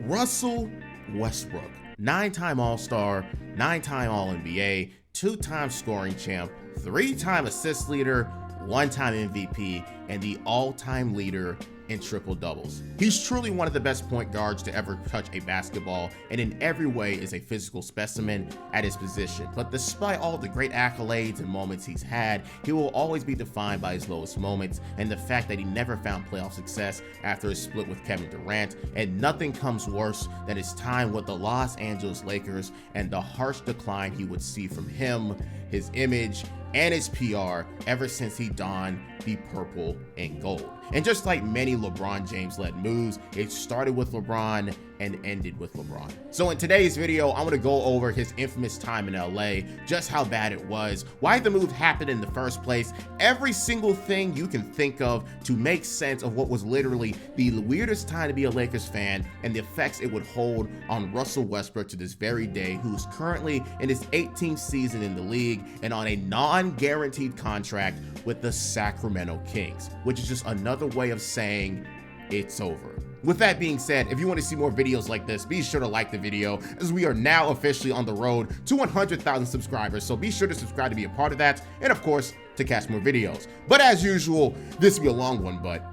Russell Westbrook, 9-time All-Star, 9-time All-NBA, 2-time scoring champ, 3-time assist leader, 1-time MVP, and the all-time leader in triple doubles. He's truly one of the best point guards to ever touch a basketball, and in every way is a physical specimen at his position. But despite all the great accolades and moments he's had, he will always be defined by his lowest moments and the fact that he never found playoff success after his split with Kevin Durant, and nothing comes worse than his time with the Los Angeles Lakers and the harsh decline he would see from him, his image, and his PR ever since he donned the purple and gold. And just like many LeBron James-led moves, it started with LeBron and ended with LeBron. So in today's video, I'm gonna go over his infamous time in LA, just how bad it was, why the move happened in the first place, every single thing you can think of to make sense of what was literally the weirdest time to be a Lakers fan and the effects it would hold on Russell Westbrook to this very day, who is currently in his 18th season in the league and on a non-guaranteed contract with the Sacramento Kings, which is just another way of saying it's over. With that being said, if you want to see more videos like this, be sure to like the video, as we are now officially on the road to 100,000 subscribers, so be sure to subscribe to be a part of that, and of course, to catch more videos. But as usual, this will be a long one, but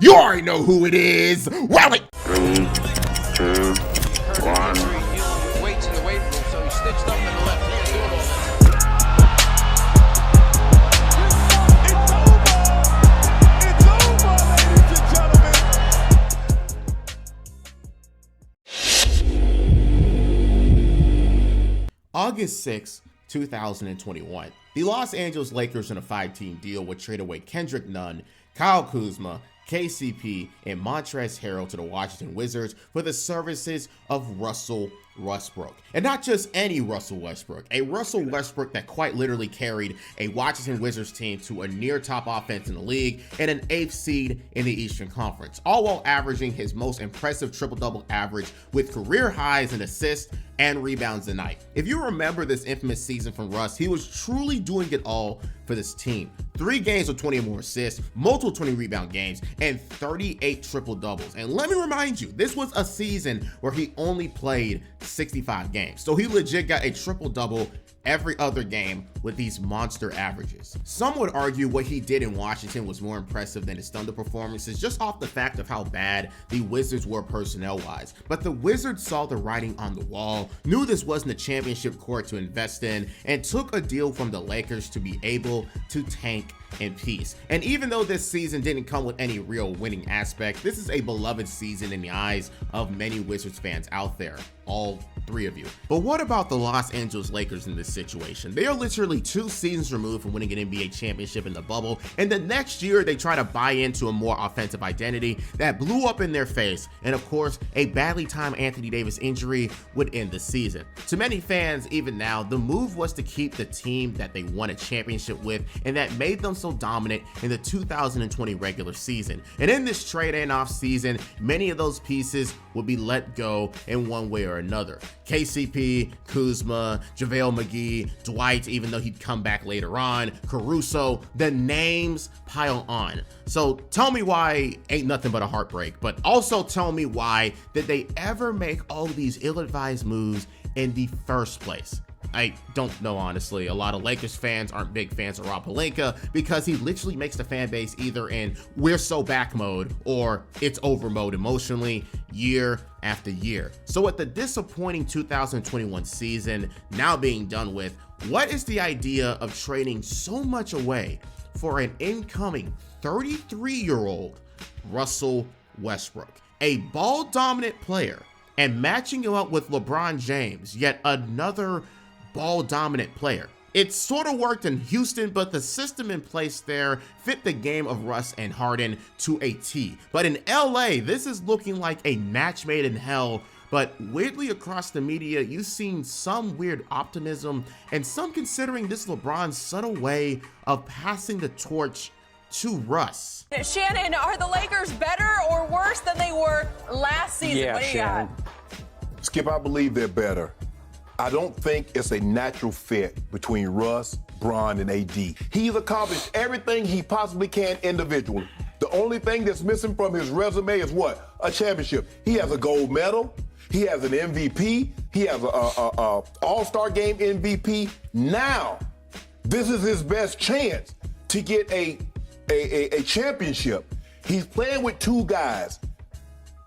you already know who it is. Well, 3, 2, 1. Weights in the weight room, so he stitched up in the left. August 6, 2021, the Los Angeles Lakers in a 5-team deal would trade away Kendrick Nunn, Kyle Kuzma, KCP, and Montrezl Harrell to the Washington Wizards for the services of Russell Westbrook. And not just any Russell Westbrook, a Russell Westbrook that quite literally carried a Washington Wizards team to a near top offense in the league and an 8th seed in the Eastern Conference, all while averaging his most impressive triple-double average with career highs in assists and rebounds a night. If you remember this infamous season from Russ, he was truly doing it all for this team. 3 games with 20 or more assists, multiple 20 rebound games, and 38 triple doubles. And let me remind you, this was a season where he only played 65 games. So he legit got a triple double every other game with these monster averages. Some would argue what he did in Washington was more impressive than his Thunder performances, just off the fact of how bad the Wizards were personnel-wise. But the Wizards saw the writing on the wall, knew this wasn't a championship court to invest in, and took a deal from the Lakers to be able to tank in peace. And even though this season didn't come with any real winning aspect, this is a beloved season in the eyes of many Wizards fans out there, all 3 of you. But what about the Los Angeles Lakers in this situation? They are literally 2 seasons removed from winning an NBA championship in the bubble, and the next year they try to buy into a more offensive identity that blew up in their face, and of course, a badly timed Anthony Davis injury would end the season. To many fans, even now, the move was to keep the team that they won a championship with and that made them so dominant in the 2020 regular season. And in this trade and off season, many of those pieces would be let go in one way or another. KCP, Kuzma, JaVale McGee, Dwight, even though he'd come back later on, Caruso, the names pile on. So tell me why ain't nothing but a heartbreak, but also tell me why did they ever make all these ill-advised moves in the first place? I don't know, honestly. A lot of Lakers fans aren't big fans of Rob Pelinka because he literally makes the fan base either in we're so back mode or it's over mode emotionally year after year. So with the disappointing 2021 season now being done with, what is the idea of trading so much away for an incoming 33-year-old Russell Westbrook, a ball dominant player, and matching him up with LeBron James, yet another ball dominant player? It sort of worked in Houston, but the system in place there fit the game of Russ and Harden to a T. But in LA, this is looking like a match made in hell. But weirdly across the media, you've seen some weird optimism and some considering this LeBron's subtle way of passing the torch to Russ. Shannon, are the Lakers better or worse than they were last season? Yeah, what do you Shannon. got? Skip, I believe they're better. I don't think it's a natural fit between Russ, Bron, and AD. He's accomplished everything he possibly can individually. The only thing that's missing from his resume is what? A championship. He has a gold medal. He has an MVP. He has a All-Star game MVP. Now, this is his best chance to get a championship. He's playing with two guys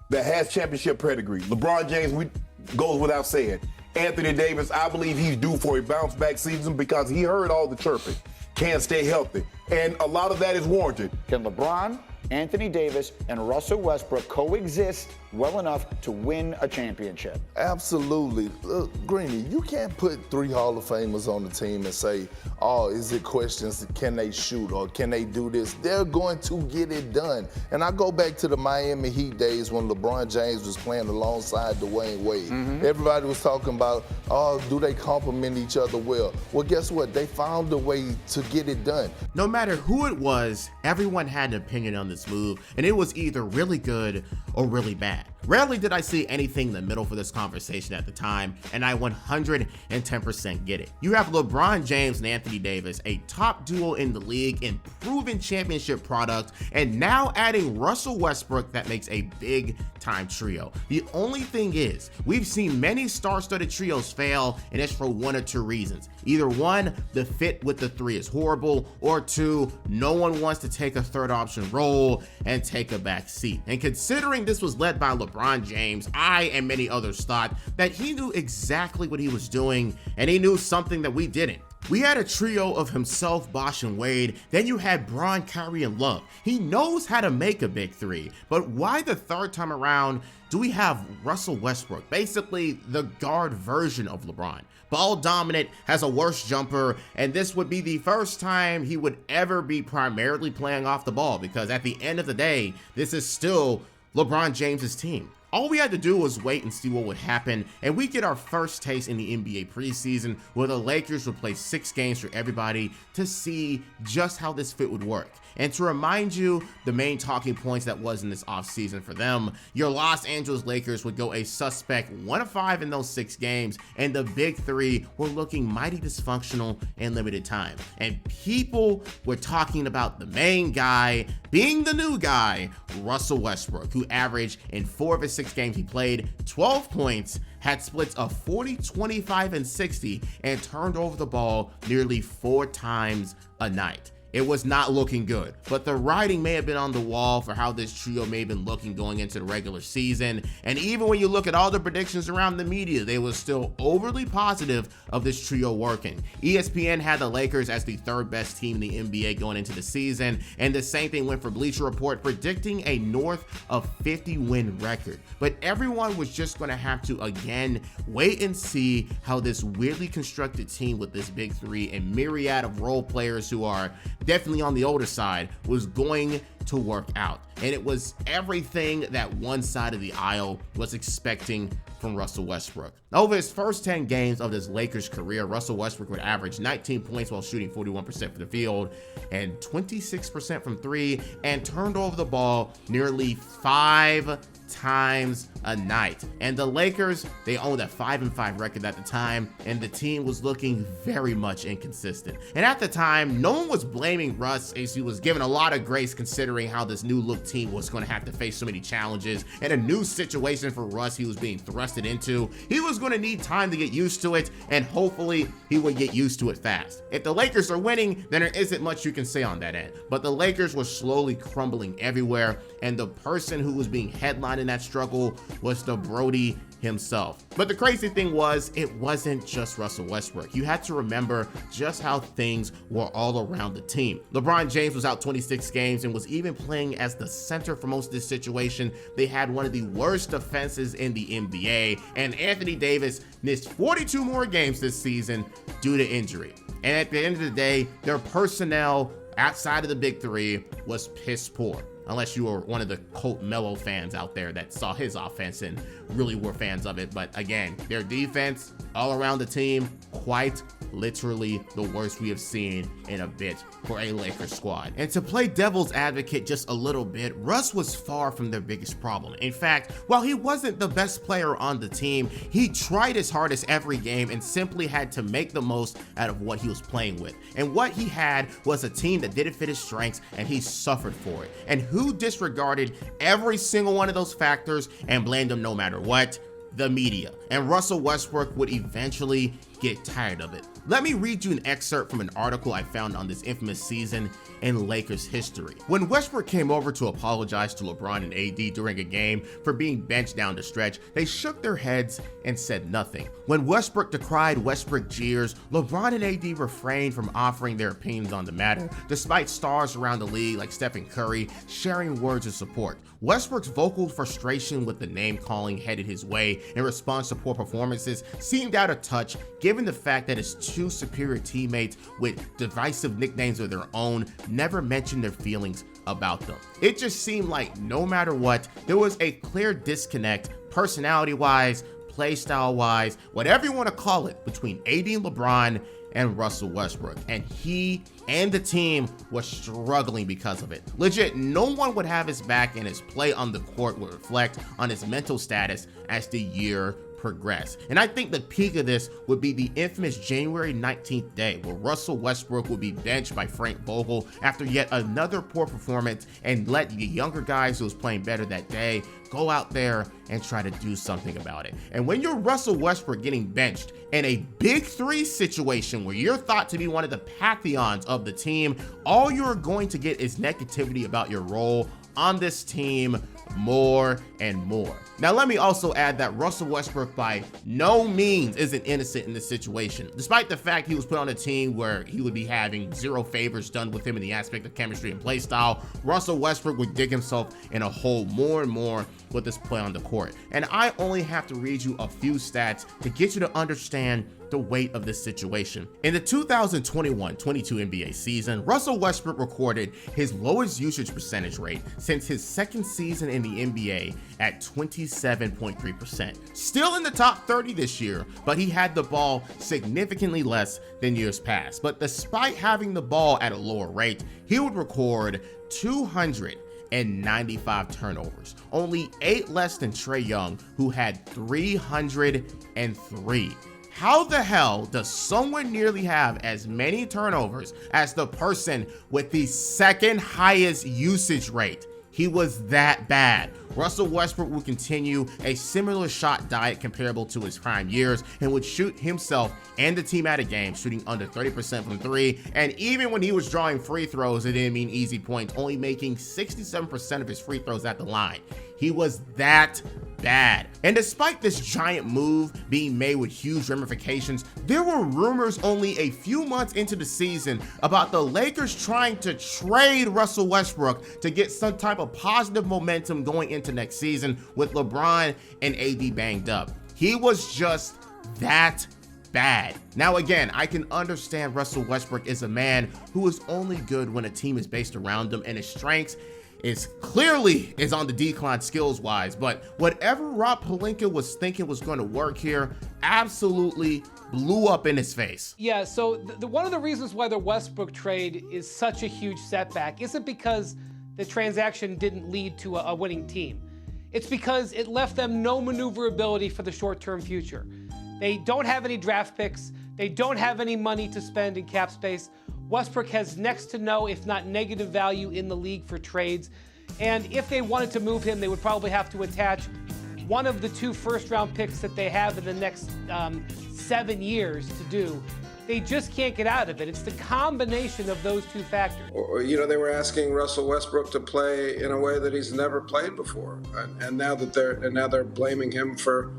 that has championship pedigree. LeBron James goes without saying. Anthony Davis, I believe he's due for a bounce-back season because he heard all the chirping. Can't stay healthy. And a lot of that is warranted. Can LeBron, Anthony Davis, and Russell Westbrook coexist well enough to win a championship? Absolutely. Look, Greeny, you can't put 3 Hall of Famers on the team and say, oh, is it questions, can they shoot or can they do this? They're going to get it done. And I go back to the Miami Heat days when LeBron James was playing alongside Dwayne Wade. Everybody was talking about, oh, do they complement each other well? Well, guess what? They found a way to get it done. No matter who it was, everyone had an opinion on this move, and it was either really good or really bad. Rarely did I see anything in the middle for this conversation at the time, and I 110% get it. You have LeBron James and Anthony Davis, a top duo in the league and proven championship product, and now adding Russell Westbrook that makes a big time trio. The only thing is, we've seen many star-studded trios fail, and it's for one or two reasons. Either one, the fit with the three is horrible, or two, no one wants to take a third option role and take a back seat. And considering this was led by LeBron James, I and many others thought that he knew exactly what he was doing, and he knew something that we didn't. We had a trio of himself, Bosh, and Wade. Then you had Bron, Kyrie, and Love. He knows how to make a big three, but why the third time around do we have Russell Westbrook, basically the guard version of LeBron? Ball dominant, has a worse jumper, and this would be the first time he would ever be primarily playing off the ball, because at the end of the day, this is still LeBron James's team. All we had to do was wait and see what would happen, and we get our first taste in the NBA preseason where the Lakers would play 6 games for everybody to see just how this fit would work. And to remind you, the main talking points that was in this offseason for them, your Los Angeles Lakers would go a suspect 1-5 in those 6 games, and the big three were looking mighty dysfunctional in limited time. And people were talking about the main guy being the new guy, Russell Westbrook, who averaged in 4 of his 6 games he played 12 points, had splits of 40, 25, and 60, and turned over the ball nearly 4 times a night. It was not looking good, but the writing may have been on the wall for how this trio may have been looking going into the regular season. And even when you look at all the predictions around the media, they were still overly positive of this trio working. ESPN had the Lakers as the 3rd best team in the NBA going into the season, and the same thing went for Bleacher Report, predicting a north of 50 win record. But everyone was just going to have to again wait and see how this weirdly constructed team with this big three and myriad of role players who are definitely on the older side was going to work out. And it was everything that one side of the aisle was expecting from Russell Westbrook. Over his first 10 games of his Lakers career, Russell Westbrook would average 19 points while shooting 41% from the field and 26% from 3, and turned over the ball nearly 5 times a night. And the Lakers, they owned a 5-5 record at the time, and the team was looking very much inconsistent. And at the time, no one was blaming Russ, as he was given a lot of grace considering how this new look team was going to have to face so many challenges and a new situation for Russ he was being thrusted into. He was going to need time to get used to it, and hopefully he would get used to it fast. If the Lakers are winning, then there isn't much you can say on that end. But the Lakers were slowly crumbling everywhere, and the person who was being headlined in that struggle was the Brody himself. But the crazy thing was, it wasn't just Russell Westbrook. You had to remember just how things were all around the team. LeBron James was out 26 games and was even playing as the center for most of this situation. They had one of the worst defenses in the NBA, and Anthony Davis missed 42 more games this season due to injury. And at the end of the day, their personnel outside of the big three was piss poor. Unless you were one of the Colt Mello fans out there that saw his offense and really were fans of it. But again, their defense all around the team, quite literally the worst we have seen in a bit for a Lakers squad. And to play devil's advocate just a little bit, Russ was far from their biggest problem. In fact, while he wasn't the best player on the team, he tried his hardest every game and simply had to make the most out of what he was playing with. And what he had was a team that didn't fit his strengths, and he suffered for it. And who disregarded every single one of those factors and blamed him no matter what? the media, and Russell Westbrook would eventually get tired of it. Let me read you an excerpt from an article I found on this infamous season in Lakers history. When Westbrook came over to apologize to LeBron and AD during a game for being benched down the stretch, they shook their heads and said nothing. When Westbrook decried Westbrook jeers, LeBron and AD refrained from offering their opinions on the matter, despite stars around the league like Stephen Curry sharing words of support. Westbrook's vocal frustration with the name calling headed his way in response to poor performances seemed out of touch, given the fact that his two superior teammates with divisive nicknames of their own never mentioned their feelings about them. It just seemed like no matter what, there was a clear disconnect, personality-wise, play style-wise, whatever you want to call it, between AD and LeBron and Russell Westbrook, and he and the team was struggling because of it. Legit, no one would have his back, and his play on the court would reflect on his mental status as the year progress. And I think the peak of this would be the infamous January 19th day, where Russell Westbrook would be benched by Frank Vogel after yet another poor performance, and let the younger guys who was playing better that day go out there and try to do something about it. And when you're Russell Westbrook getting benched in a big three situation where you're thought to be one of the pantheons of the team, all you're going to get is negativity about your role on this team more and more. Now, let me also add that Russell Westbrook by no means isn't innocent in this situation. Despite the fact he was put on a team where he would be having zero favors done with him in the aspect of chemistry and play style, Russell Westbrook would dig himself in a hole more and more with this play on the court. And I only have to read you a few stats to get you to understand the weight of this situation. In the 2021-22 NBA season, Russell Westbrook recorded his lowest usage percentage rate since his second season in the NBA at 27.3%. Still in the top 30 this year, but he had the ball significantly less than years past. But despite having the ball at a lower rate, he would record 295 turnovers, only 8 less than Trae Young, who had 303. How the hell does someone nearly have as many turnovers as the person with the second highest usage rate? He was that bad. Russell Westbrook would continue a similar shot diet comparable to his prime years, and would shoot himself and the team out of games, shooting under 30% from three. And even when he was drawing free throws, it didn't mean easy points, only making 67% of his free throws at the line. He was that bad. And despite this giant move being made with huge ramifications, there were rumors only a few months into the season about the Lakers trying to trade Russell Westbrook to get some type of positive momentum going into next season with LeBron and AD banged up. He was just that bad. Now again, I can understand Russell Westbrook is a man who is only good when a team is based around him, and his strengths is clearly on the decline skills wise, but whatever Rob Pelinka was thinking was going to work here absolutely blew up in his face. Yeah, so one of the reasons why the Westbrook trade is such a huge setback isn't because the transaction didn't lead to a winning team. It's because it left them no maneuverability for the short-term future. They don't have any draft picks. They don't have any money to spend in cap space. Westbrook has next to no, if not negative value in the league for trades. And if they wanted to move him, they would probably have to attach one of the 2 first-round picks that they have in the next 7 years to do. They just can't get out of it. It's the combination of those 2 factors. You know, they were asking Russell Westbrook to play in a way that he's never played before, and now they're blaming him for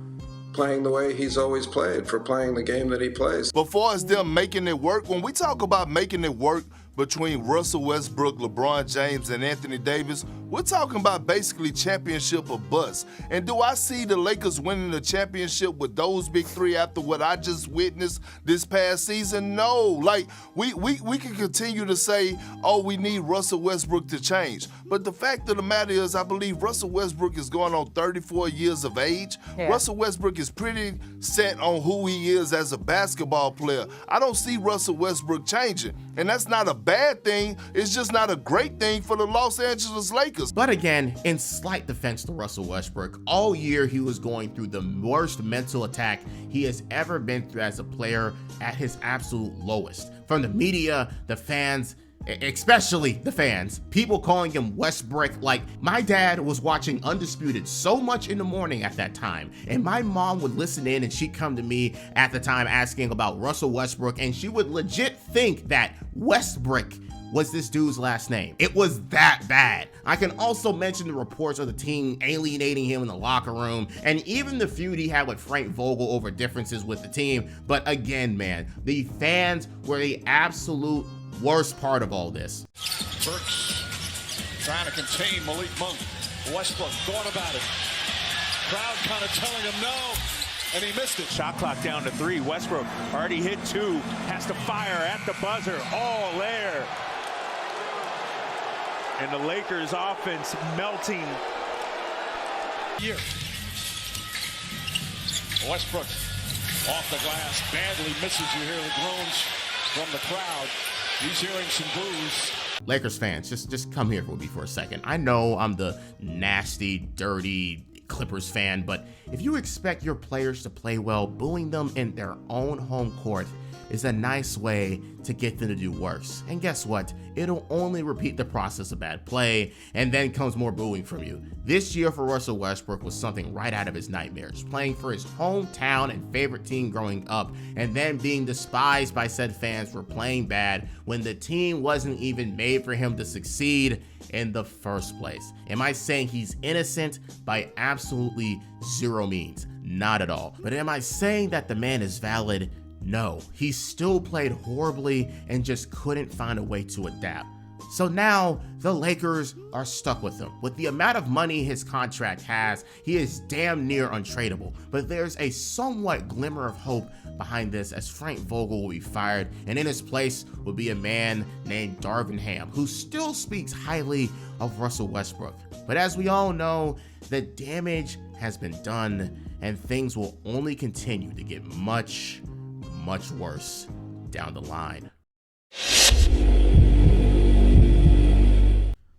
playing the way he's always played, for playing the game that he plays. Before it's them making it work, when we talk about making it work between Russell Westbrook, LeBron James, and Anthony Davis, we're talking about basically championship or bust. And do I see the Lakers winning the championship with those big 3 after what I just witnessed this past season? No. Like, we can continue to say, oh, we need Russell Westbrook to change. But the fact of the matter is, I believe Russell Westbrook is going on 34 years of age. Yeah. Russell Westbrook is pretty set on who he is as a basketball player. I don't see Russell Westbrook changing. And that's not a bad thing. It's just not a great thing for the Los Angeles Lakers. But again, in slight defense to Russell Westbrook, all year he was going through the worst mental attack he has ever been through as a player, at his absolute lowest. From the media, the fans, especially the fans, people calling him Westbrook. Like, my dad was watching Undisputed so much in the morning at that time, and my mom would listen in and she'd come to me at the time asking about Russell Westbrook, and she would legit think that Westbrook was this dude's last name. It was that bad. I can also mention the reports of the team alienating him in the locker room, and even the feud he had with Frank Vogel over differences with the team. But again, man, the fans were the absolute worst part of all this. Burks trying to contain Malik Monk. Westbrook thought about it. Crowd kind of telling him no, and he missed it. Shot clock down to 3. Westbrook already hit 2, has to fire at the buzzer. All there. And the Lakers offense melting. Here. Westbrook off the glass, badly misses. You hear the groans from the crowd. He's hearing some boos. Lakers fans, just come here with me for a second. I know I'm the nasty, dirty Clippers fan, but if you expect your players to play well, booing them in their own home court is a nice way to get them to do worse. And guess what? It'll only repeat the process of bad play, and then comes more booing from you. This year for Russell Westbrook was something right out of his nightmares, playing for his hometown and favorite team growing up, and then being despised by said fans for playing bad when the team wasn't even made for him to succeed in the first place. Am I saying he's innocent? By absolutely zero means. Not at all. But am I saying that the man is valid? No, he still played horribly and just couldn't find a way to adapt. So now the Lakers are stuck with him. With the amount of money his contract has, he is damn near untradeable. But there's a somewhat glimmer of hope behind this, as Frank Vogel will be fired, and in his place will be a man named Darvin Ham, who still speaks highly of Russell Westbrook. But as we all know, the damage has been done, and things will only continue to get much worse down the line.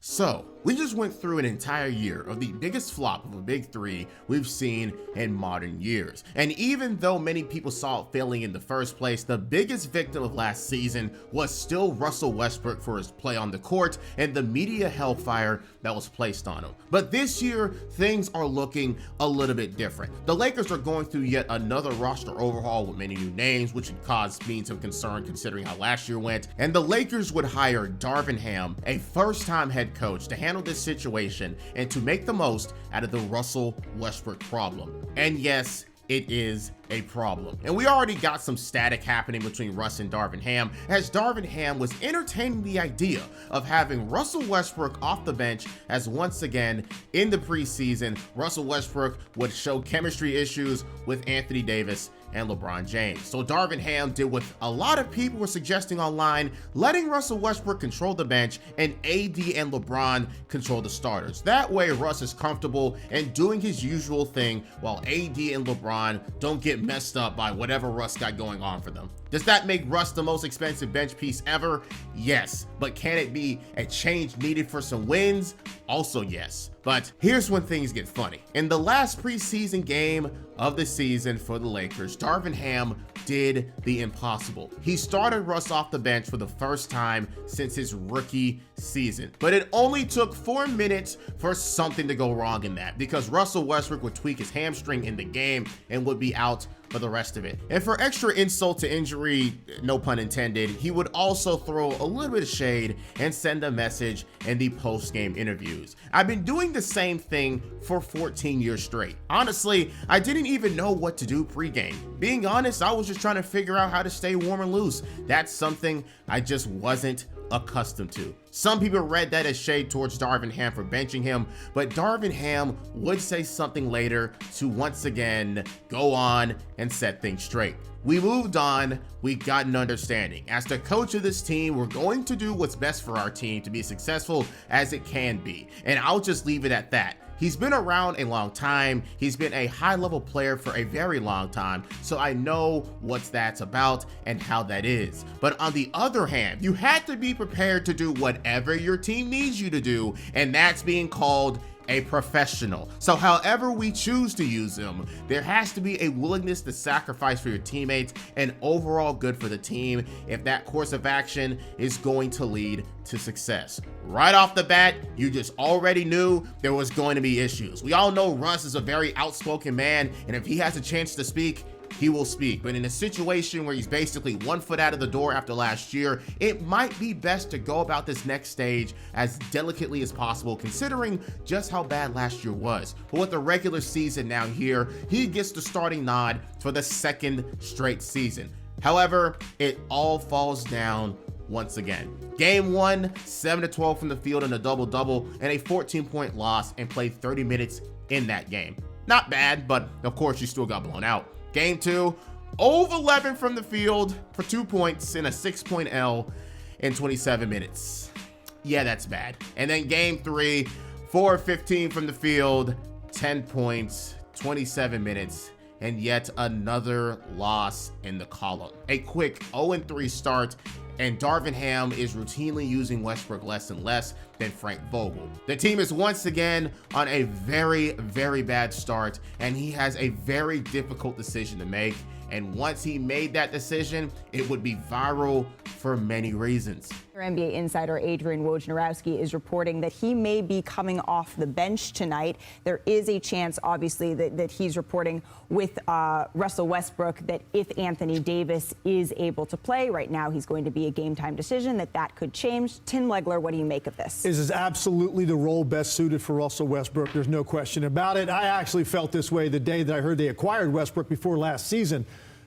So, we just went through an entire year of the biggest flop of a big three we've seen in modern years. And even though many people saw it failing in the first place, the biggest victim of last season was still Russell Westbrook for his play on the court and the media hellfire that was placed on him. But this year, things are looking a little bit different. The Lakers are going through yet another roster overhaul with many new names, which would cause me some concern considering how last year went. And the Lakers would hire Darvin Ham, a first-time head coach, to handle this situation and to make the most out of the Russell Westbrook problem. And yes, it is a problem. And we already got some static happening between Russ and Darvin Ham, as Darvin Ham was entertaining the idea of having Russell Westbrook off the bench, as once again in the preseason, Russell Westbrook would show chemistry issues with Anthony Davis and LeBron James. So Darvin Ham did what a lot of people were suggesting online, letting Russell Westbrook control the bench and AD and LeBron control the starters. That way Russ is comfortable and doing his usual thing, while AD and LeBron don't get messed up by whatever Russ got going on for them. Does that make Russ the most expensive bench piece ever? Yes. But can it be a change needed for some wins? Also yes. But here's when things get funny. In the last preseason game of the season for the Lakers, Darvin Ham did the impossible. He started Russ off the bench for the first time since his rookie season. But it only took 4 minutes for something to go wrong in that, because Russell Westbrook would tweak his hamstring in the game and would be out for the rest of it. And for extra insult to injury, no pun intended, he would also throw a little bit of shade and send a message in the post-game interviews. I've been doing the same thing for 14 years straight. Honestly, I didn't even know what to do pregame. Being honest, I was just trying to figure out how to stay warm and loose. That's something I just wasn't accustomed to. Some people read that as shade towards Darvin Ham for benching him, but Darvin Ham would say something later to once again go on and set things straight. We moved on, we got an understanding. As the coach of this team, we're going to do what's best for our team to be successful as it can be. And I'll just leave it at that. He's been around a long time. He's been a high-level player for a very long time, so I know what that's about and how that is. But on the other hand, you had to be prepared to do whatever your team needs you to do, and that's being called a professional. So however we choose to use him, there has to be a willingness to sacrifice for your teammates and overall good for the team if that course of action is going to lead to success. Right off the bat, you just already knew there was going to be issues. We all know Russ is a very outspoken man, and if he has a chance to speak, he will speak. But in a situation where he's basically 1 foot out of the door after last year, it might be best to go about this next stage as delicately as possible, considering just how bad last year was. But with the regular season now here, he gets the starting nod for the 2nd straight season. However, it all falls down once again. Game 1, 7-12 from the field in a double-double and a 14-point loss, and played 30 minutes in that game. Not bad, but of course you still got blown out. Game 2, 0-11 from the field for 2 points in a 6-point L in 27 minutes. Yeah, that's bad. And then game 3, 4-15 from the field, 10 points, 27 minutes, and yet another loss in the column. A quick 0-3 start, and Darvin Ham is routinely using Westbrook less and less than Frank Vogel. The team is once again on a very, very bad start, and he has a very difficult decision to make. And once he made that decision, it would be viral for many reasons. NBA insider Adrian Wojnarowski is reporting that he may be coming off the bench tonight. There is a chance, obviously, that he's reporting with Russell Westbrook that if Anthony Davis is able to play, right now he's going to be a game time decision, that could change. Tim Legler, what do you make of this? This is absolutely the role best suited for Russell Westbrook. There's no question about it. I actually felt this way the day that I heard they acquired Westbrook before last season,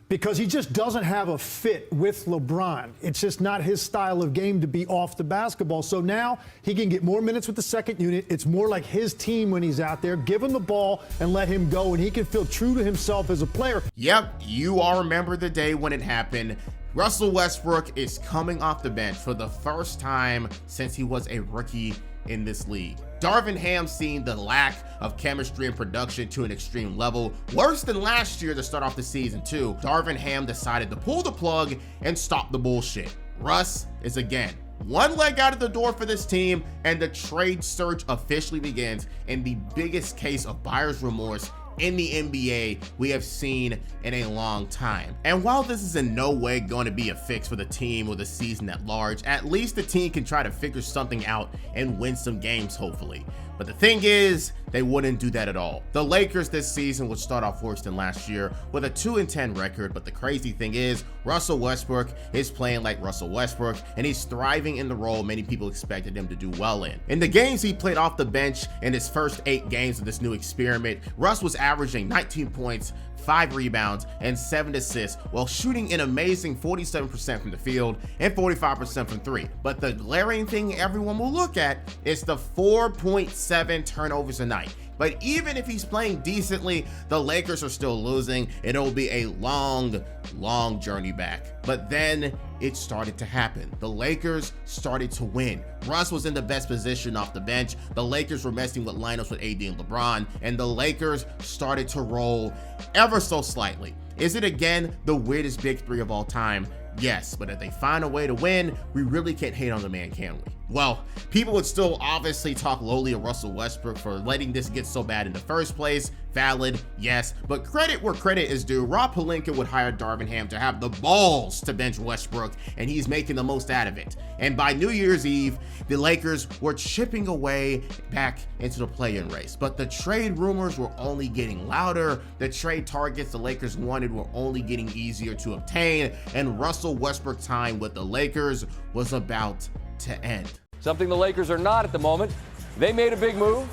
because he just doesn't have a fit with LeBron. It's just not his style of game to be off the basketball. So now he can get more minutes with the second unit. It's more like his team when he's out there. Give him the ball and let him go, and he can feel true to himself as a player. Yep, you all remember the day when it happened. Russell Westbrook is coming off the bench for the first time since he was a rookie in this league. Darvin Ham seen the lack of chemistry and production to an extreme level, worse than last year to start off the season too. Darvin Ham decided to pull the plug and stop the bullshit. Russ is again one leg out of the door for this team, and the trade search officially begins in the biggest case of buyer's remorse in the NBA we have seen in a long time. And while this is in no way going to be a fix for the team or the season at large, at least the team can try to figure something out and win some games, hopefully. But the thing is, they wouldn't do that at all. The Lakers this season would start off worse than last year with a 2-10 record, but the crazy thing is, Russell Westbrook is playing like Russell Westbrook, and he's thriving in the role many people expected him to do well in. In the games he played off the bench in his first 8 games of this new experiment, Russ was averaging 19 points, 5 rebounds, and 7 assists, while shooting an amazing 47% from the field and 45% from 3. But the glaring thing everyone will look at is the 4.7 turnovers a night. But even if he's playing decently, the Lakers are still losing, and it'll be a long, long journey back. But then it started to happen. The Lakers started to win. Russ was in the best position off the bench. The Lakers were messing with lineups with AD and LeBron, and the Lakers started to roll ever so slightly. Is it again the weirdest big three of all time? Yes, but if they find a way to win, we really can't hate on the man, can we? Well, people would still obviously talk lowly of Russell Westbrook for letting this get so bad in the first place. Valid, yes, but credit where credit is due. Rob Pelinka would hire Darvin Ham to have the balls to bench Westbrook, and he's making the most out of it. And by New Year's Eve, the Lakers were chipping away back into the play-in race. But the trade rumors were only getting louder. The trade targets the Lakers wanted were only getting easier to obtain, and Russell Westbrook's time with the Lakers was about to end. Something the Lakers are not at the moment. They made a big move.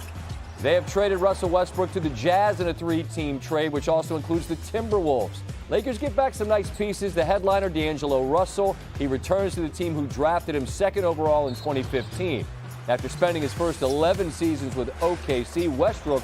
They have traded Russell Westbrook to the Jazz in a 3-team trade, which also includes the Timberwolves. Lakers get back some nice pieces. The headliner, D'Angelo Russell, he returns to the team who drafted him 2nd overall in 2015. After spending his first 11 seasons with OKC, Westbrook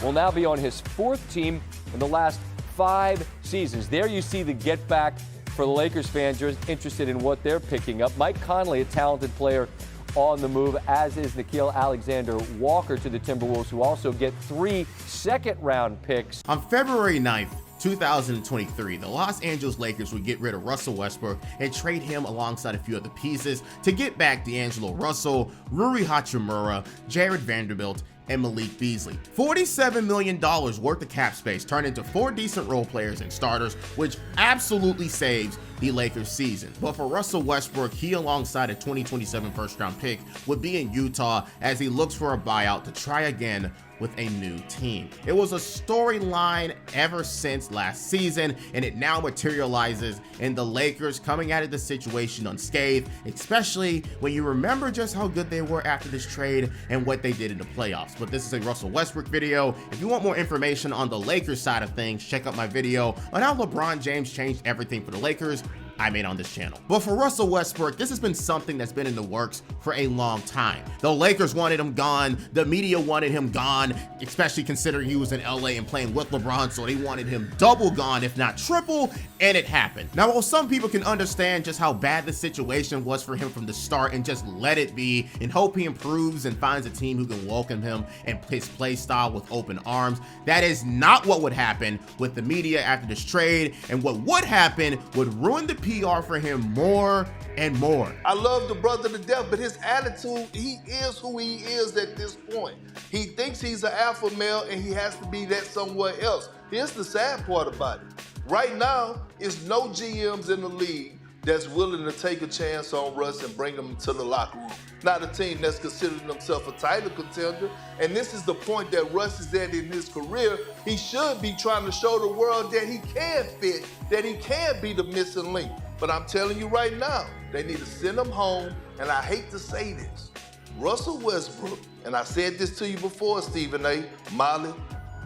will now be on his 4th team in the last 5 seasons. There you see the get back for the Lakers fans interested in what they're picking up. Mike Conley, a talented player on the move, as is Nickeil Alexander-Walker to the Timberwolves, who also get 3 second-round picks. On February 9th, 2023, the Los Angeles Lakers would get rid of Russell Westbrook and trade him alongside a few other pieces to get back D'Angelo Russell, Rui Hachimura, Jared Vanderbilt, and Malik Beasley. $47 million worth of cap space turned into 4 decent role players and starters, which absolutely saves the Lakers season. But for Russell Westbrook, he alongside a 2027 first-round pick would be in Utah as he looks for a buyout to try again with a new team. It was a storyline ever since last season, and it now materializes in the Lakers coming out of the situation unscathed, especially when you remember just how good they were after this trade and what they did in the playoffs. But this is a Russell Westbrook video. If you want more information on the Lakers side of things, check out my video on how LeBron James changed everything for the Lakers I made on this channel. But for Russell Westbrook, this has been something that's been in the works for a long time. The Lakers wanted him gone, the media wanted him gone, especially considering he was in LA and playing with LeBron, so they wanted him double gone, if not triple, and it happened. Now, while some people can understand just how bad the situation was for him from the start and just let it be and hope he improves and finds a team who can welcome him and his play style with open arms, that is not what would happen with the media after this trade, and what would happen would ruin the PR for him more and more. I love the brother to death, but his attitude, he is who he is at this point. He thinks he's an alpha male and he has to be that somewhere else. Here's the sad part about it. Right now, it's no GMs in the league that's willing to take a chance on Russ and bring him to the locker room. Not a team that's considering themselves a title contender. And this is the point that Russ is at in his career. He should be trying to show the world that he can fit, that he can be the missing link. But I'm telling you right now, they need to send him home. And I hate to say this, Russell Westbrook, and I said this to you before, Stephen A. Molly,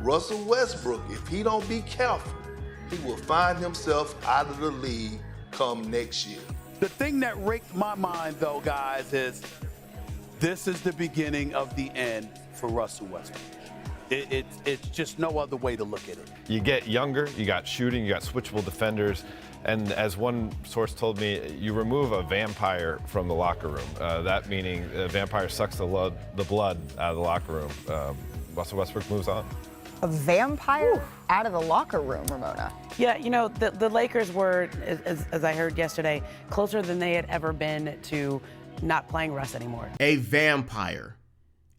Russell Westbrook, if he don't be careful, he will find himself out of the league come next year. The thing that raked my mind, though, guys, is this is the beginning of the end for Russell Westbrook. It's just no other way to look at it. You get younger, you got shooting, you got switchable defenders, and as one source told me, you remove a vampire from the locker room. That meaning a vampire sucks the blood out of the locker room. Russell Westbrook moves on. A vampire out of the locker room, Ramona. Yeah, you know, the Lakers were, as I heard yesterday, closer than they had ever been to not playing Russ anymore. A vampire.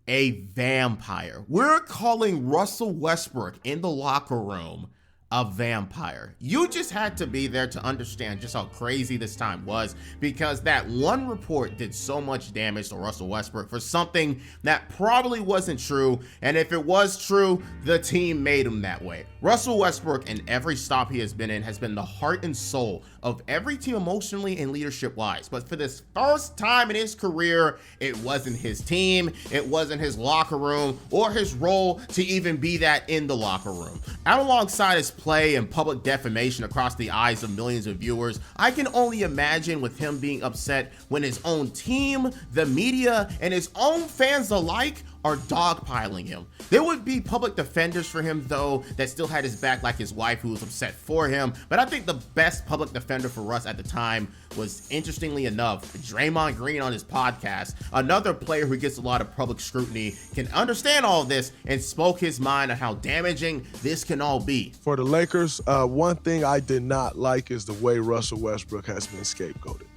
A vampire. We're calling Russell Westbrook in the locker room a vampire. You just had to be there to understand just how crazy this time was, because that one report did so much damage to Russell Westbrook for something that probably wasn't true, and if it was true, the team made him that way. Russell Westbrook, in every stop he has been in, has been the heart and soul of every team emotionally and leadership-wise, but for this first time in his career, it wasn't his team, it wasn't his locker room, or his role to even be that in the locker room. Out alongside his play and public defamation across the eyes of millions of viewers, I can only imagine with him being upset when his own team, the media, and his own fans alike are dogpiling him. There would be public defenders for him, though, that still had his back, like his wife, who was upset for him. But I think the best public defender for Russ at the time was, interestingly enough, Draymond Green on his podcast. Another player who gets a lot of public scrutiny can understand all of this and spoke his mind on how damaging this can all be. For the Lakers, one thing I did not like is the way Russell Westbrook has been scapegoated.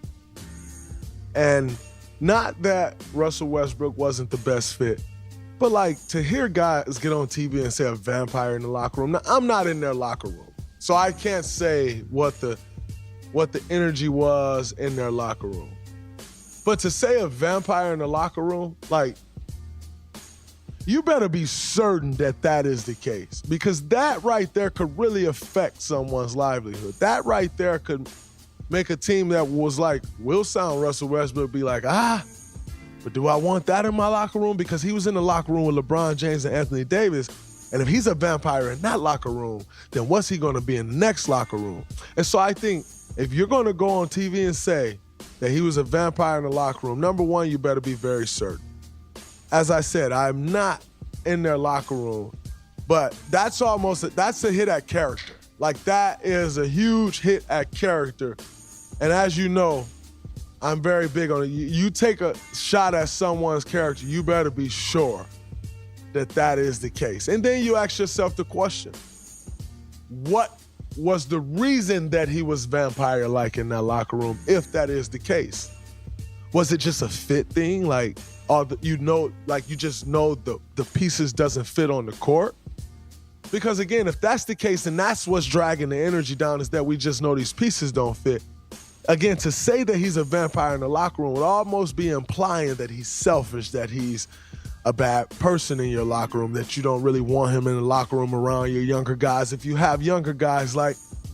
And not that Russell Westbrook wasn't the best fit, but like to hear guys get on TV and say a vampire in the locker room. Now, I'm not in their locker room, so I can't say what the energy was in their locker room. But to say a vampire in the locker room, like, you better be certain that that is the case, because that right there could really affect someone's livelihood. That right there could make a team that was like, will sound Russell Westbrook be like, but do I want that in my locker room? Because he was in the locker room with LeBron James and Anthony Davis. And if he's a vampire in that locker room, then what's he going to be in the next locker room? And so I think if you're going to go on TV and say that he was a vampire in the locker room, number one, you better be very certain. As I said, I'm not in their locker room, but that's a hit at character. Like, that is a huge hit at character. And as you know, I'm very big on it. You take a shot at someone's character, you better be sure that that is the case. And then you ask yourself the question, what was the reason that he was vampire-like in that locker room, if that is the case? Was it just a fit thing? Like, or you just know the pieces doesn't fit on the court. Because again, if that's the case, and that's what's dragging the energy down, is that we just know these pieces don't fit. Again, to say that he's a vampire in the locker room would almost be implying that he's selfish, that he's a bad person in your locker room, that you don't really want him in the locker room around your younger guys. If you have younger guys,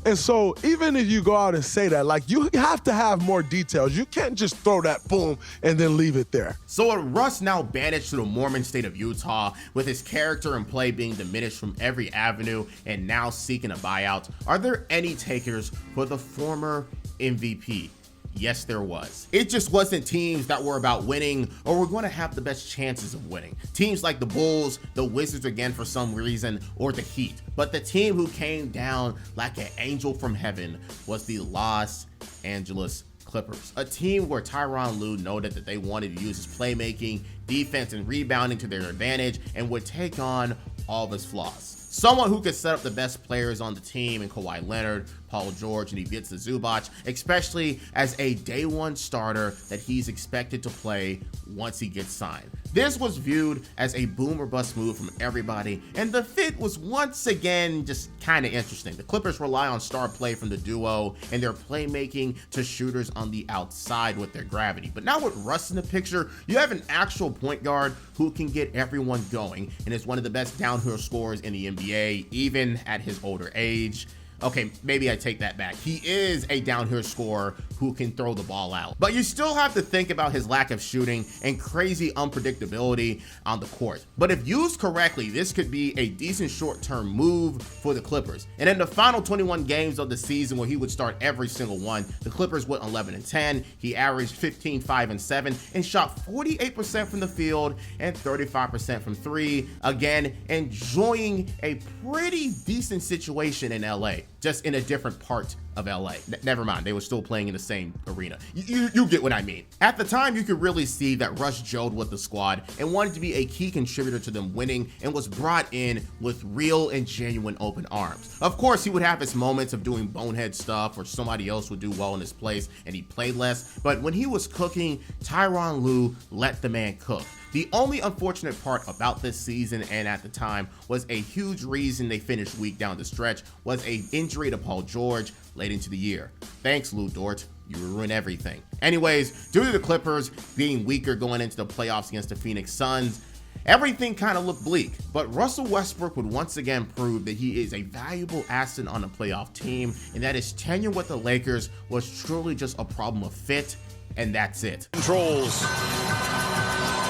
and so even if you go out and say that, you have to have more details. You can't just throw that boom and then leave it there. So with Russ now banished to the Mormon state of Utah, with his character and play being diminished from every avenue and now seeking a buyout, are there any takers for the former MVP? Yes, there was. It just wasn't teams that were about winning or were going to have the best chances of winning. Teams like the Bulls, the Wizards again for some reason, or the Heat. But the team who came down like an angel from heaven was the Los Angeles Clippers, a team where Tyronn Lue noted that they wanted to use his playmaking, defense, and rebounding to their advantage and would take on all of his flaws. Someone who could set up the best players on the team in Kawhi Leonard, Paul George, and Ivica Zubac, especially as a day one starter that he's expected to play once he gets signed. This was viewed as a boom or bust move from everybody, and the fit was once again just kind of interesting. The Clippers rely on star play from the duo and their playmaking to shooters on the outside with their gravity. But now with Russ in the picture, you have an actual point guard who can get everyone going and is one of the best downhill scorers in the NBA, even at his older age. Okay, maybe I take that back. He is a downhill scorer who can throw the ball out. But you still have to think about his lack of shooting and crazy unpredictability on the court. But if used correctly, this could be a decent short-term move for the Clippers. And in the final 21 games of the season where he would start every single one, the Clippers went 11-10. He averaged 15, 5, and 7 and shot 48% from the field and 35% from three. Again, enjoying a pretty decent situation in LA. Just in a different part of LA. Never mind, they were still playing in the same arena. You get what I mean. At the time, you could really see that Russ gelled with the squad and wanted to be a key contributor to them winning and was brought in with real and genuine open arms. Of course, he would have his moments of doing bonehead stuff or somebody else would do well in his place and he played less, but when he was cooking, Tyronn Lue let the man cook. The only unfortunate part about this season and at the time was a huge reason they finished weak down the stretch was an injury to Paul George late into the year. Thanks, Lou Dort. You ruined everything. Anyways, due to the Clippers being weaker going into the playoffs against the Phoenix Suns, everything kind of looked bleak, but Russell Westbrook would once again prove that he is a valuable asset on a playoff team and that his tenure with the Lakers was truly just a problem of fit, and that's it. Controls.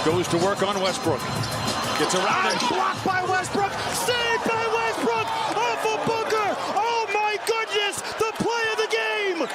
Goes to work on Westbrook. Gets around and blocked by Westbrook. Saved by Westbrook off of Booker. Oh my goodness, the play of the game.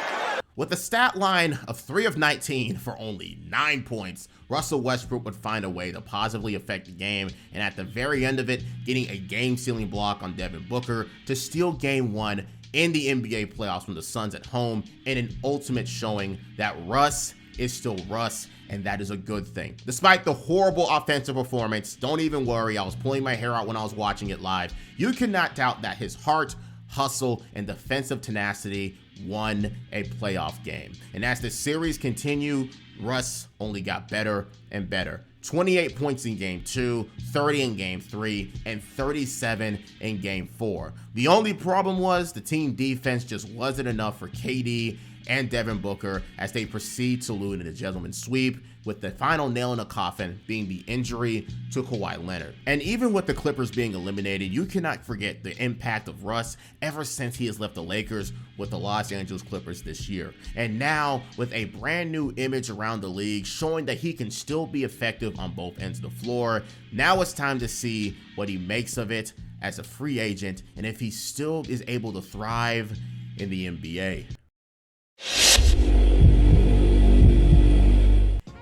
With a stat line of 3 of 19 for only 9 points, Russell Westbrook would find a way to positively affect the game, and at the very end of it, getting a game-sealing block on Devin Booker to steal Game 1 in the NBA playoffs from the Suns at home in an ultimate showing that Russ is still Russ, and that is a good thing. Despite the horrible offensive performance, don't even worry, I was pulling my hair out when I was watching it live. You cannot doubt that his heart, hustle, and defensive tenacity won a playoff game. And as the series continued, Russ only got better and better. 28 points in Game 2, 30 in Game 3, and 37 in Game 4. The only problem was the team defense just wasn't enough for KD and Devin Booker as they proceed to lose in the gentleman's sweep, with the final nail in the coffin being the injury to Kawhi Leonard. And even with the Clippers being eliminated, you cannot forget the impact of Russ ever since he has left the Lakers with the Los Angeles Clippers this year. And now with a brand new image around the league showing that he can still be effective on both ends of the floor, now it's time to see what he makes of it as a free agent and if he still is able to thrive in the NBA.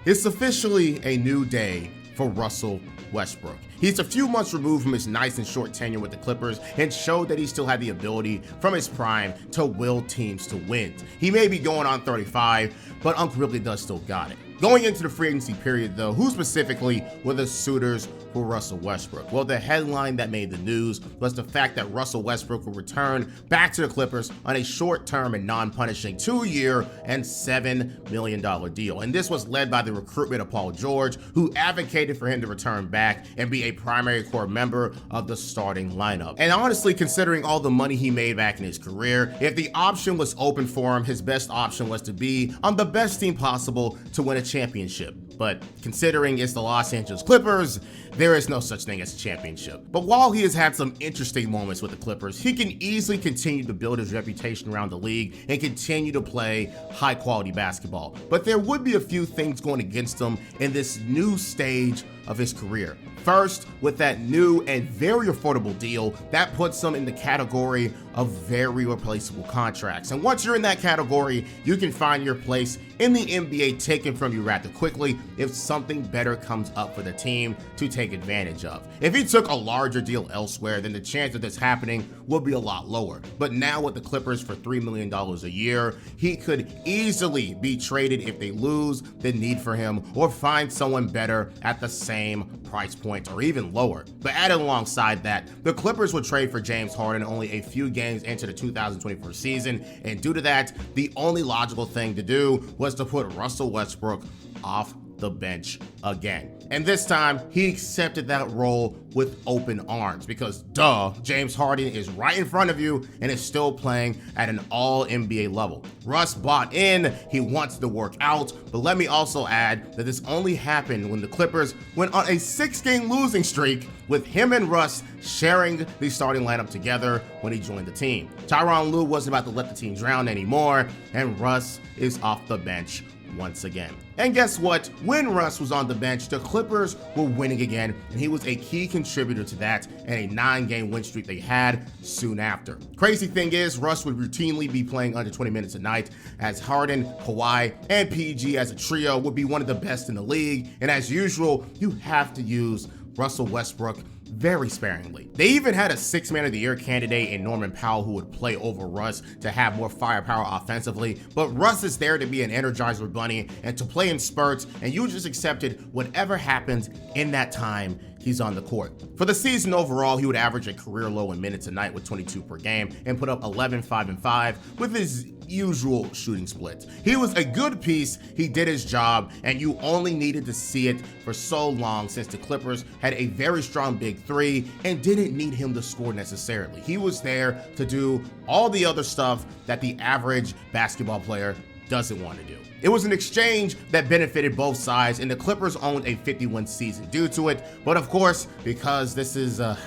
It's officially a new day for Russell Westbrook. He's a few months removed from his nice and short tenure with the Clippers and showed that he still had the ability from his prime to will teams to wins. He may be going on 35, but Unc really does still got it. Going into the free agency period though, who specifically were the suitors for Russell Westbrook? Well, the headline that made the news was the fact that Russell Westbrook will return back to the Clippers on a short-term and non-punishing 2-year and $7 million deal. And this was led by the recruitment of Paul George, who advocated for him to return back and be a primary core member of the starting lineup. And honestly, considering all the money he made back in his career, if the option was open for him, his best option was to be on the best team possible to win a championship. But considering it's the Los Angeles Clippers, there is no such thing as a championship. But while he has had some interesting moments with the Clippers, he can easily continue to build his reputation around the league and continue to play high quality basketball. But there would be a few things going against him in this new stage of his career. First, with that new and very affordable deal, that puts him in the category of very replaceable contracts. And once you're in that category, you can find your place in the NBA taken from you rather quickly if something better comes up for the team to take advantage of. If he took a larger deal elsewhere, then the chance of this happening will be a lot lower. But now with the Clippers for $3 million a year, he could easily be traded if they lose the need for him or find someone better at the same price point or even lower. But added alongside that, the Clippers would trade for James Harden only a few games into the 2024 season, and due to that, the only logical thing to do was to put Russell Westbrook off the bench again. And this time, he accepted that role with open arms because, duh, James Harden is right in front of you and is still playing at an all-NBA level. Russ bought in, he wants to work out, but let me also add that this only happened when the Clippers went on a 6-game losing streak with him and Russ sharing the starting lineup together when he joined the team. Tyronn Lue wasn't about to let the team drown anymore, and Russ is off the bench once again. And guess what? When Russ was on the bench, the Clippers were winning again, and he was a key contributor to that and a 9-game win streak they had soon after. Crazy thing is, Russ would routinely be playing under 20 minutes a night, as Harden, Kawhi, and PG as a trio would be one of the best in the league, and as usual, you have to use Russell Westbrook very sparingly. They even had a 6th Man of the Year candidate in Norman Powell who would play over Russ to have more firepower offensively, but Russ is there to be an Energizer Bunny and to play in spurts, and you just accepted whatever happened in that time he's on the court. For the season overall, he would average a career low in minutes a night with 22 per game and put up 11, 5, and 5 with his usual shooting splits. He was a good piece, he did his job, and you only needed to see it for so long since the Clippers had a very strong big three and didn't need him to score necessarily. He was there to do all the other stuff that the average basketball player doesn't want to do. It was an exchange that benefited both sides, and the Clippers owned a 50-win season due to it. But of course, because this is the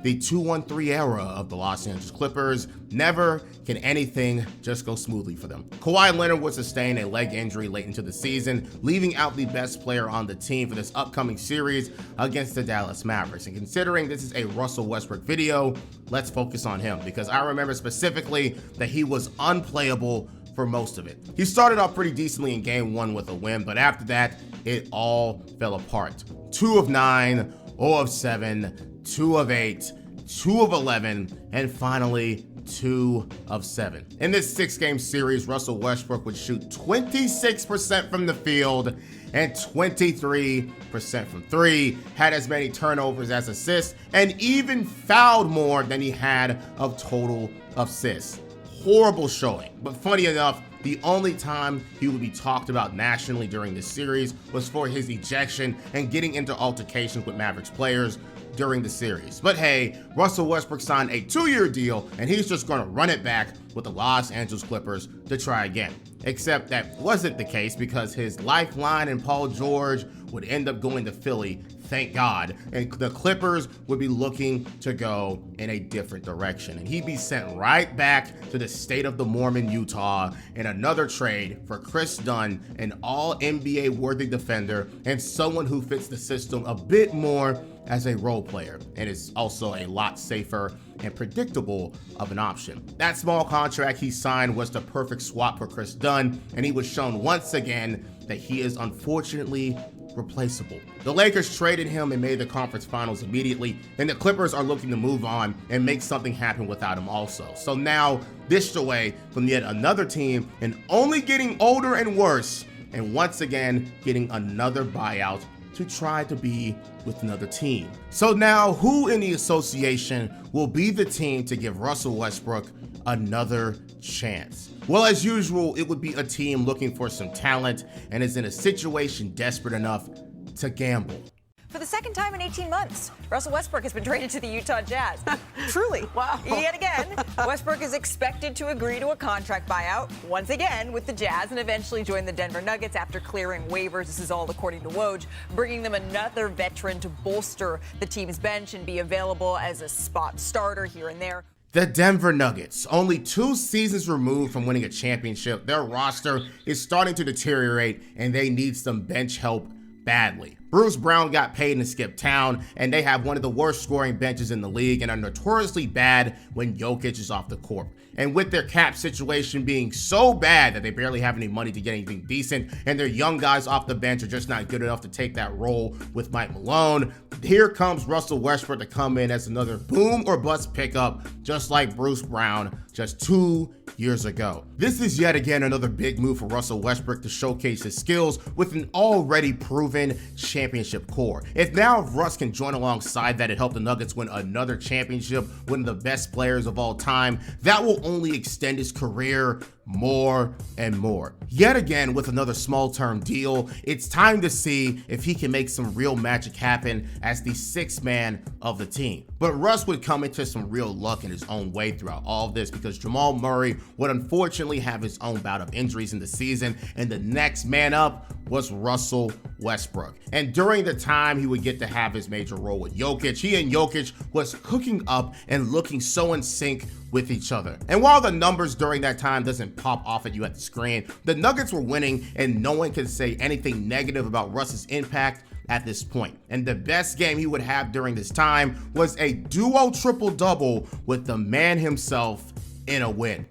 2-1-3 era of the Los Angeles Clippers, never can anything just go smoothly for them. Kawhi Leonard would sustain a leg injury late into the season, leaving out the best player on the team for this upcoming series against the Dallas Mavericks. And considering this is a Russell Westbrook video, let's focus on him, because I remember specifically that he was unplayable for most of it. He started off pretty decently in game 1 with a win, but after that, it all fell apart. 2 of 9, 0 of 7, 2 of 8, 2 of 11, and finally 2 of 7. In this 6-game series, Russell Westbrook would shoot 26% from the field and 23% from 3, had as many turnovers as assists, and even fouled more than he had of total assists. Horrible showing, but funny enough, the only time he would be talked about nationally during this series was for his ejection and getting into altercations with Mavericks players during the series. But hey, Russell Westbrook signed a 2-year deal, and he's just going to run it back with the Los Angeles Clippers to try again. Except that wasn't the case, because his lifeline and Paul George would end up going to Philly, thank God, and the Clippers would be looking to go in a different direction, and he'd be sent right back to the state of the Mormon, Utah, in another trade for Chris Dunn, an all-NBA worthy defender and someone who fits the system a bit more as a role player and is also a lot safer and predictable of an option. That small contract he signed was the perfect swap for Chris Dunn, and he was shown once again that he is unfortunately replaceable. The Lakers traded him and made the conference finals immediately, and the Clippers are looking to move on and make something happen without him also. So now, dished away from yet another team and only getting older and worse, and once again getting another buyout to try to be with another team. So now, who in the association will be the team to give Russell Westbrook another chance? Well, as usual, it would be a team looking for some talent and is in a situation desperate enough to gamble. For the second time in 18 months, Russell Westbrook has been traded to the Utah Jazz. Truly. Wow. Yet again, Westbrook is expected to agree to a contract buyout once again with the Jazz and eventually join the Denver Nuggets after clearing waivers. This is all according to Woj, bringing them another veteran to bolster the team's bench and be available as a spot starter here and there. The Denver Nuggets, only 2 seasons removed from winning a championship, their roster is starting to deteriorate and they need some bench help badly. Bruce Brown got paid and skipped town, and they have one of the worst scoring benches in the league and are notoriously bad when Jokic is off the court. And with their cap situation being so bad that they barely have any money to get anything decent, and their young guys off the bench are just not good enough to take that role with Mike Malone, here comes Russell Westbrook to come in as another boom or bust pickup, just like Bruce Brown just 2 years ago. This is yet again another big move for Russell Westbrook to showcase his skills with an already proven championship core. If now Russ can join alongside that and help the Nuggets win another championship, one of the best players of all time, that will only extend his career more and more. Yet again, with another small-term deal, it's time to see if he can make some real magic happen as the sixth man of the team. But Russ would come into some real luck in his own way throughout all of this because Jamal Murray would unfortunately have his own bout of injuries in the season, and the next man up was Russell Westbrook. And during the time he would get to have his major role with Jokic, he and Jokic was cooking up and looking so in sync with each other. And while the numbers during that time doesn't pop off at you at the screen, the Nuggets were winning and no one can say anything negative about Russ's impact at this point. And the best game he would have during this time was a duo triple-double with the man himself in a win.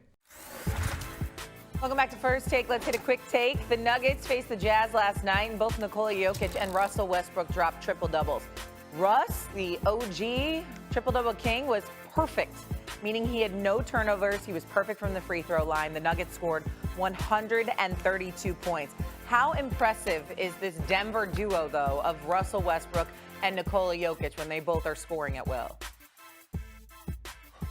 Welcome back to First Take. Let's hit a quick take. The Nuggets faced the Jazz last night, and both Nikola Jokic and Russell Westbrook dropped triple-doubles. Russ, the OG triple-double king, was perfect, meaning he had no turnovers. He was perfect from the free throw line. The Nuggets scored 132 points. How impressive is this Denver duo, though, of Russell Westbrook and Nikola Jokic when they both are scoring at will?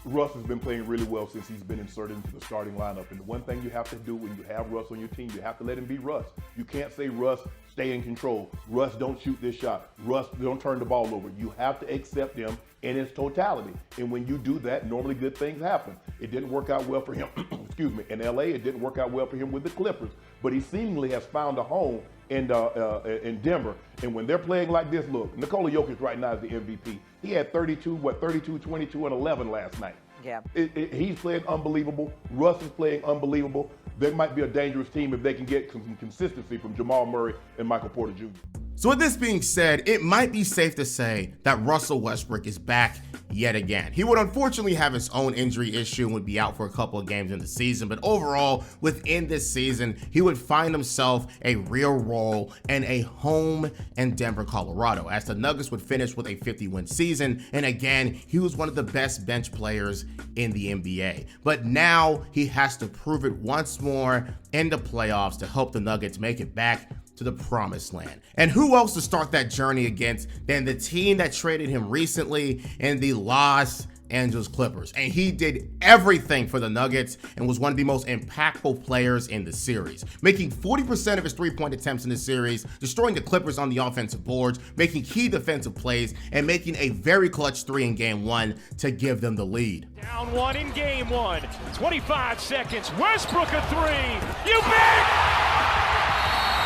Russ has been playing really well since he's been inserted into the starting lineup. And the one thing you have to do when you have Russ on your team, you have to let him be Russ. You can't say, Russ, stay in control. Russ, don't shoot this shot. Russ, don't turn the ball over. You have to accept him in its totality. And when you do that, normally good things happen. It didn't work out well for him, excuse me, in LA. It didn't work out well for him with the Clippers. But he seemingly has found a home in Denver. And when they're playing like this, look, Nikola Jokic right now is the MVP. He had 32, 22, and 11 last night. Yeah. He's playing unbelievable. Russ is playing unbelievable. They might be a dangerous team if they can get some consistency from Jamal Murray and Michael Porter Jr. So with this being said, it might be safe to say that Russell Westbrook is back yet again. He would unfortunately have his own injury issue and would be out for a couple of games in the season, but overall, within this season, he would find himself a real role and a home in Denver, Colorado, as the Nuggets would finish with a 50-win season, and again, he was one of the best bench players in the NBA. But now he has to prove it once more in the playoffs to help the Nuggets make it back to the promised land. And who else to start that journey against than the team that traded him recently in the Los Angeles Clippers? And he did everything for the Nuggets and was one of the most impactful players in the series, making 40% of his three-point attempts in the series, destroying the Clippers on the offensive boards, making key defensive plays, and making a very clutch three in game one to give them the lead. Down one in game one, 25 seconds, Westbrook a three, you bet!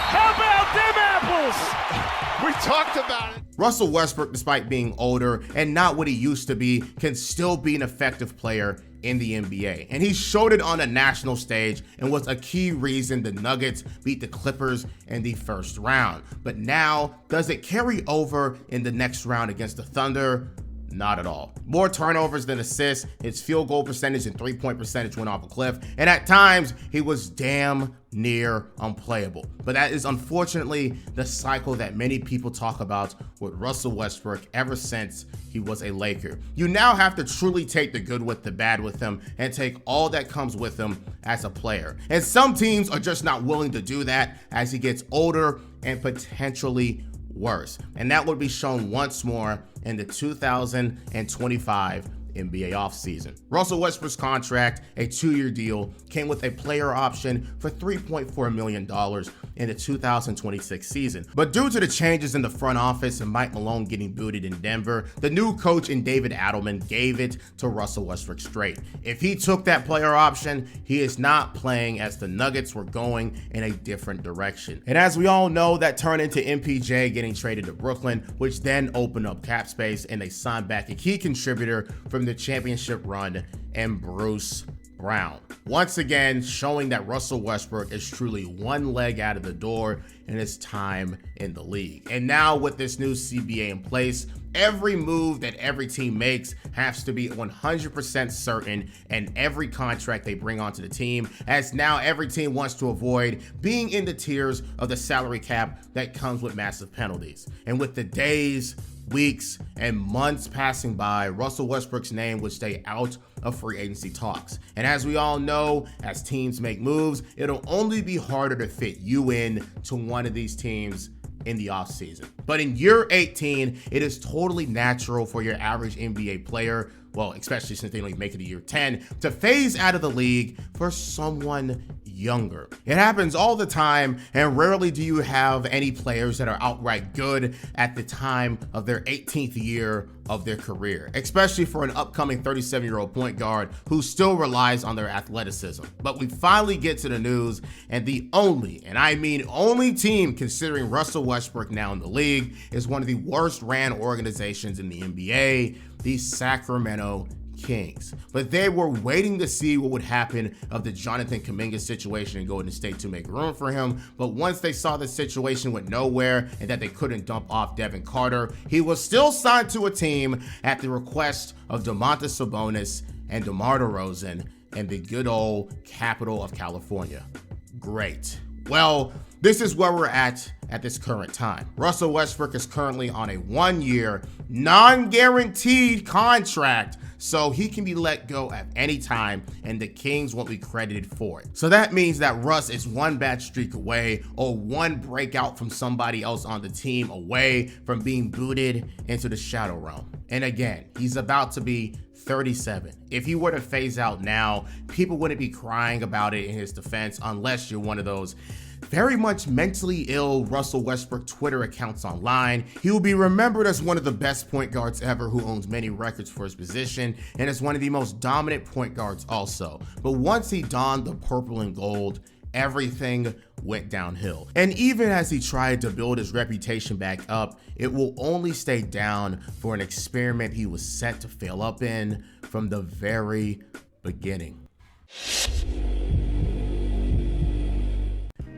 How about them apples? We talked about it. Russell Westbrook, despite being older and not what he used to be, can still be an effective player in the NBA. And he showed it on a national stage and was a key reason the Nuggets beat the Clippers in the first round. But now, does it carry over in the next round against the Thunder? Not at all. More turnovers than assists, his field goal percentage and three-point percentage went off a cliff, and at times he was damn near unplayable. But that is unfortunately the cycle that many people talk about with Russell Westbrook ever since he was a Laker. You now have to truly take the good with the bad with him and take all that comes with him as a player. And some teams are just not willing to do that as he gets older and potentially worse. And that would be shown once more in the 2025 NBA offseason. Russell Westbrook's contract, a 2-year deal, came with a player option for $3.4 million in the 2026 season. But due to the changes in the front office and Mike Malone getting booted in Denver, the new coach in David Adelman gave it to Russell Westbrook straight. If he took that player option, he is not playing as the Nuggets were going in a different direction. And as we all know, that turned into MPJ getting traded to Brooklyn, which then opened up cap space and they signed back a key contributor from the championship run and Bruce Brown. Once again, showing that Russell Westbrook is truly one leg out of the door in his time in the league. And now with this new CBA in place, every move that every team makes has to be 100% certain, and every contract they bring onto the team, as now every team wants to avoid being in the tiers of the salary cap that comes with massive penalties. And with the days, weeks, and months passing by, Russell Westbrook's name would stay out of free agency talks. And as we all know, as teams make moves, it'll only be harder to fit you in to one of these teams in the offseason. But in year 18, it is totally natural for your average NBA player, well, especially since they only make it to year 10, to phase out of the league for someone younger. It happens all the time, and rarely do you have any players that are outright good at the time of their 18th year of their career, especially for an upcoming 37-year-old point guard who still relies on their athleticism. But we finally get to the news, and the only, and I mean only team considering Russell Westbrook now in the league is one of the worst ran organizations in the NBA, the Sacramento Kings. But they were waiting to see what would happen of the Jonathan Kuminga situation in Golden State to make room for him. But once they saw the situation went nowhere and that they couldn't dump off Devin Carter, he was still signed to a team at the request of Domantas Sabonis and DeMar DeRozan and the good old capital of California. Great. Well, this is where we're at this current time. Russell Westbrook is currently on a 1-year, non-guaranteed contract, so he can be let go at any time, and the Kings won't be credited for it. So that means that Russ is one bad streak away or one breakout from somebody else on the team away from being booted into the shadow realm. And again, he's about to be 37. If he were to phase out now, people wouldn't be crying about it in his defense unless you're one of those very much mentally ill Russell Westbrook Twitter accounts online. He will be remembered as one of the best point guards ever who owns many records for his position and is one of the most dominant point guards also. But once he donned the purple and gold, everything went downhill. And even as he tried to build his reputation back up, it will only stay down for an experiment he was set to fail up in from the very beginning.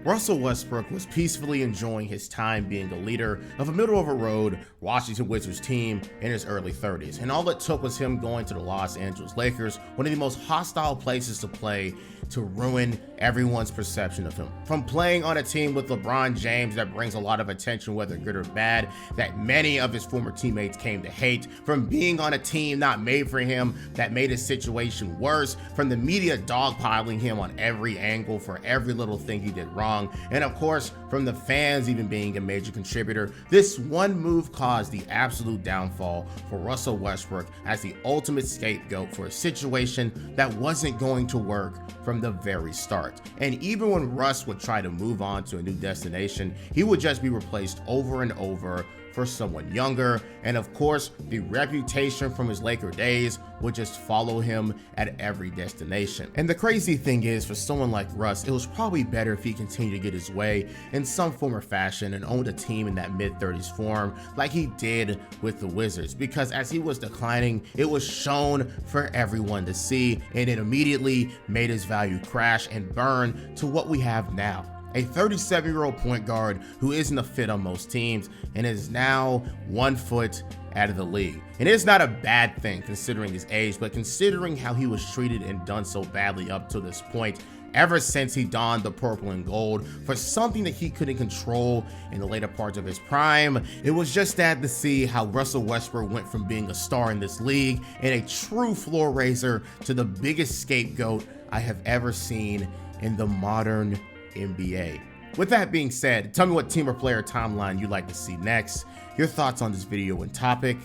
Russell Westbrook was peacefully enjoying his time being a leader of a middle-of-the-road Washington Wizards team in his early 30s, and all it took was him going to the Los Angeles Lakers, one of the most hostile places to play, to ruin everyone's perception of him. From playing on a team with LeBron James that brings a lot of attention, whether good or bad, that many of his former teammates came to hate, from being on a team not made for him that made his situation worse, from the media dogpiling him on every angle for every little thing he did wrong, and of course, from the fans even being a major contributor, this one move caused the absolute downfall for Russell Westbrook as the ultimate scapegoat for a situation that wasn't going to work from the very start. And even when Russ would try to move on to a new destination, he would just be replaced over and over for someone younger, and of course, the reputation from his Laker days would just follow him at every destination. And the crazy thing is, for someone like Russ, it was probably better if he continued to get his way in some form or fashion and owned a team in that mid-30s form like he did with the Wizards, because as he was declining, it was shown for everyone to see, and it immediately made his value crash and burn to what we have now. a 37-year-old point guard who isn't a fit on most teams and is now 1 foot out of the league. And it's not a bad thing considering his age, but considering how he was treated and done so badly up to this point, ever since he donned the purple and gold for something that he couldn't control in the later parts of his prime. It was just sad to see how Russell Westbrook went from being a star in this league and a true floor raiser to the biggest scapegoat I have ever seen in the modern NBA. With that being said, tell me what team or player timeline you'd like to see next, your thoughts on this video and topic,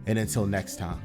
and until next time.